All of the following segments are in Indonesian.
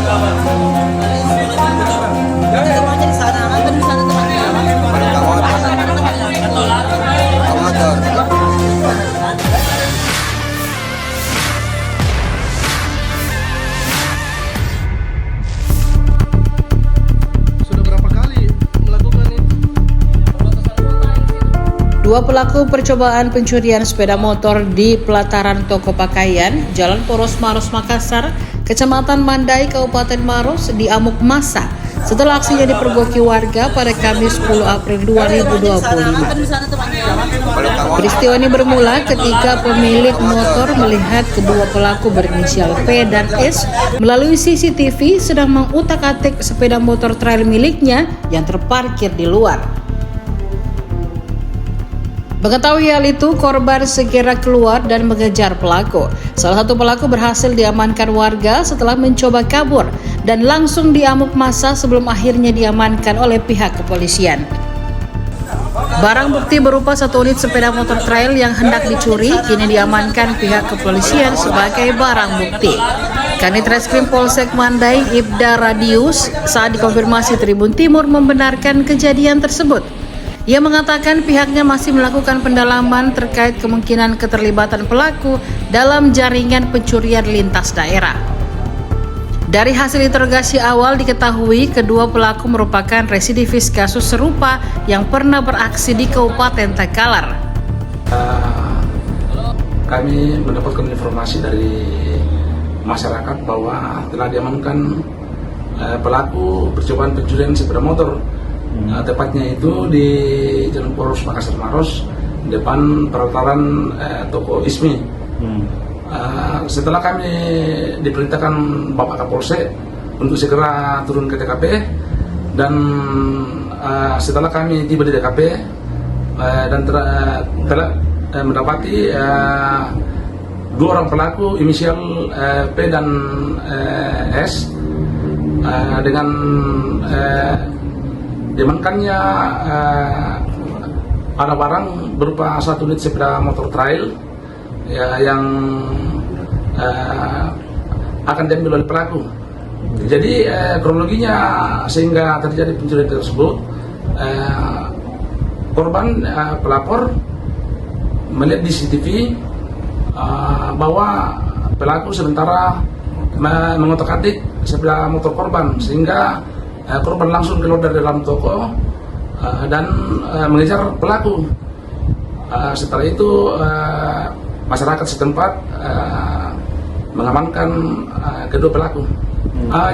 Temannya di sana, kan di sana temannya. Sudah berapa kali melakukan itu? Dua pelaku percobaan pencurian sepeda motor di pelataran toko pakaian Jalan Poros Maros Makassar, Kecamatan Mandai, Kabupaten Maros diamuk massa setelah aksinya dipergoki warga pada Kamis 10 April 2025. Peristiwa ini bermula ketika pemilik motor melihat kedua pelaku berinisial P dan S melalui CCTV sedang mengutak-atik sepeda motor trail miliknya yang terparkir di luar. Mengetahui hal itu, korban segera keluar dan mengejar pelaku. Salah satu pelaku berhasil diamankan warga setelah mencoba kabur dan langsung diamuk massa sebelum akhirnya diamankan oleh pihak kepolisian. Barang bukti berupa satu unit sepeda motor trail yang hendak dicuri kini diamankan pihak kepolisian sebagai barang bukti. Kanit Reskrim Polsek Mandai Ibda Radius saat dikonfirmasi Tribun Timur membenarkan kejadian tersebut. Ia mengatakan pihaknya masih melakukan pendalaman terkait kemungkinan keterlibatan pelaku dalam jaringan pencurian lintas daerah. Dari hasil interogasi awal diketahui kedua pelaku merupakan residivis kasus serupa yang pernah beraksi di Kabupaten Takalar. Kami mendapatkan informasi dari masyarakat bahwa telah diamankan pelaku percobaan pencurian sepeda motor. Tepatnya itu di Jalan Poros Makassar Maros, depan pelataran toko Ismi. Setelah kami diperintahkan Bapak Kapolsek untuk segera turun ke TKP dan setelah kami tiba di TKP dan telah mendapati dua orang pelaku inisial P dan S dengan diamankannya ada barang berupa satu unit sepeda motor trail ya, yang akan diambil oleh pelaku. Jadi kronologinya sehingga terjadi pencurian tersebut, korban pelapor melihat di CCTV bahwa pelaku sementara mengotak-atik sepeda motor korban sehingga korban langsung keluar dari dalam toko dan mengejar pelaku. Setelah itu masyarakat setempat mengamankan kedua pelaku.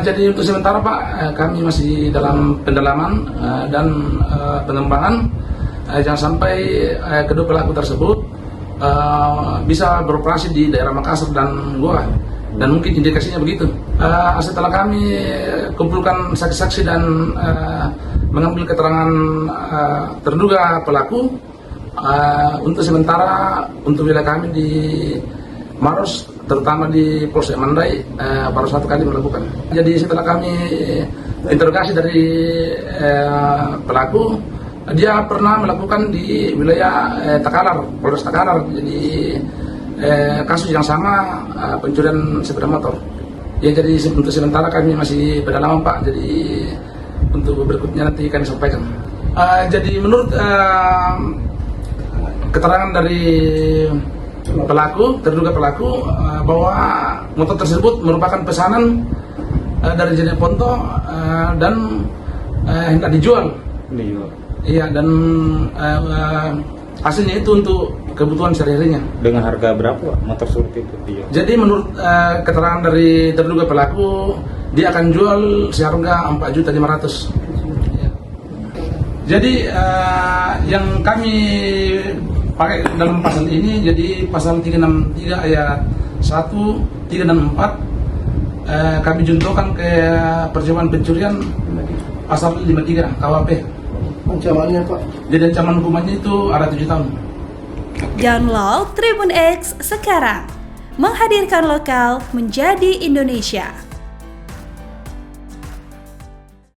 Jadi untuk sementara Pak, kami masih dalam pendalaman dan pengembangan. Jangan sampai kedua pelaku tersebut bisa beroperasi di daerah Makassar dan Goa. Dan mungkin indikasinya begitu. Setelah kami kumpulkan saksi-saksi dan mengambil keterangan terduga pelaku, untuk sementara untuk wilayah kami di Maros, terutama di Polsek Mandai, baru satu kali melakukan. Jadi setelah kami interogasi dari pelaku, dia pernah melakukan di wilayah Takalar, Polres Takalar. Jadi kasus yang sama, pencurian sepeda motor. Ya, jadi untuk sementara kami masih pendalaman Pak. Jadi untuk berikutnya nanti kami sampaikan. Jadi menurut keterangan dari pelaku, terduga pelaku, bahwa motor tersebut merupakan pesanan dari Jenis Ponto dan hendak dijual. Iya, dan hasilnya itu untuk kebutuhan sehari-harinya. Dengan harga berapa motor seperti itu dia? Jadi menurut keterangan dari terduga pelaku, dia akan jual seharga 4.500.000. Jadi yang kami pakai dalam pasal ini, jadi pasal 363 ayat 1, 3 dan 4 kami juntuhkan ke percobaan pencurian pasal 53 KWP. Ancamannya Pak? Jadi ancaman hukumannya itu ada 7 tahun. Download Tribun X sekarang, menghadirkan lokal menjadi Indonesia.